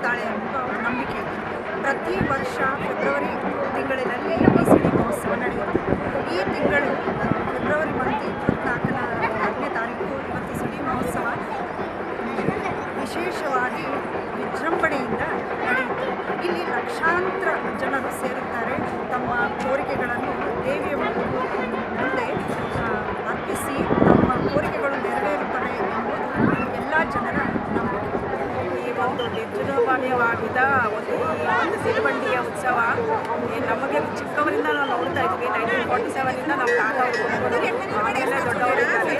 ಕಾಪಾಡ್ತಾಳೆ ಎಂಬ ನಂಬಿಕೆ. ಪ್ರತಿ ವರ್ಷ ಫೆಬ್ರವರಿ ತಿಂಗಳಿನಲ್ಲಿ ಈ ಸಿಡಿ ಮಹೋತ್ಸವ ನಡೆಯುತ್ತೆ. ಈ ತಿಂಗಳು ಫೆಬ್ರವರಿ ಮಂತ್ 24ನೇ ತಾರೀಕು ಇವತ್ತು ಸಿಡಿ ಮಹೋತ್ಸವ ವಿಶೇಷವಾಗಿ ವಿಜೃಂಭಣೆಯಿಂದ ನಡೆಯುತ್ತೆ. ಇಲ್ಲಿ ಲಕ್ಷಾಂತರ ಜನರು ಸೇರುತ್ತಾರೆ. ತಮ್ಮ ಕೋರಿಕೆಗಳನ್ನು ದೇವಿಯ ಮುಂದೆ ಅರ್ಪಿಸಿ ತಮ್ಮ ಕೋರಿಕೆಗಳು ನೆರವೇರುತ್ತವೆ ಎಂಬುದು ಎಲ್ಲ ಜನರ ನಂಬಿಕೆ. ಈ ಒಂದು ವಿಜೃಂಭಣೀಯವಾಗಿದ್ದ ಒಂದು ಸಿಡಿಬಂಡಿಯ ಉತ್ಸವ ನಮಗೆ ಚಿಕ್ಕವರಿಂದ ನಾವು ನೋಡ್ತಾ ಇದ್ವಿ. 1947 ನಮ್ಮ ತಾತ ಆಮೇಲೆ ದೊಡ್ಡವರಿದ್ದಾರೆ.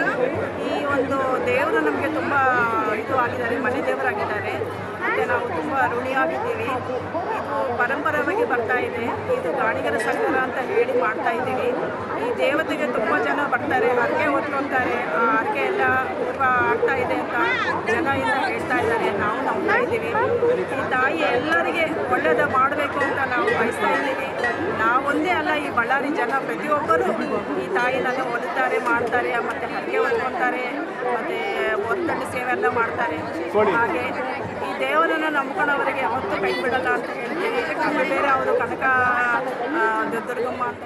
ಈ ಒಂದು ದೇವರು ನಮಗೆ ತುಂಬ ಇದು ಆಗಿದ್ದಾರೆ, ಮನೆ ದೇವರಾಗಿದ್ದಾರೆ. ಮತ್ತು ನಾವು ತುಂಬ ಋಣಿಯಾಗಿದ್ದೀವಿ. ಇದು ಪರಂಪರೆಯಾಗಿ ಬರ್ತಾ ಇದೆ. ಇದು ಗಾಣಿಗರ ಸಂಘ ಅಂತ ಹೇಳಿ ಮಾಡ್ತಾ ಇದ್ದೀವಿ. ಈ ದೇವತೆಗೆ ತುಂಬ ಜನ ಬರ್ತಾರೆ, ಹರಕೆ ಹೊತ್ಕೊತಾರೆ. ಆ ಹರಕೆ ಎಲ್ಲ ಪೂರ್ವ ಆಗ್ತಾ ಇದೆ ಅಂತ ಜನ ಎಲ್ಲ ಹೇಳ್ತಾ ಇದ್ದಾರೆ. ನಾವು ನಂಬ್ತಾ ಇದ್ದೀವಿ. ಈ ತಾಯಿ ಎಲ್ಲರಿಗೆ ಒಳ್ಳೆಯದು ಮಾಡಬೇಕು ಅಂತ ನಾವು ಬಯಸ್ತಾ ಇದ್ದೀವಿ. ನಾವೊಂದೇ ಅಲ್ಲ, ಈ ಬಳ್ಳಾರಿ ಜನ ಪ್ರತಿಯೊಬ್ಬರು ಈ ತಾಯಿನೆಲ್ಲ ಹೊಲಿತಾರೆ, ಮಾಡ್ತಾರೆ, ಮತ್ತು ಹರಕೆ ಹೊತ್ಕೊತಾರೆ, ಮತ್ತು ಹೊರತಂಡು ಸೇವೆ ಎಲ್ಲ ಮಾಡ್ತಾರೆ. ಹಾಗೆ ಈ ದೇವರನ್ನು ನಂಬ್ಕೊಂಡವರಿಗೆ ಯಾವತ್ತೂ ಕೈ ಬಿಡಲ್ಲ ಅಂತ ಹೇಳ್ತೀವಿ. ಬೇರೆ ಅವರು ಕನಕ ದುರ್ಗಮ್ಮ ಅಂತ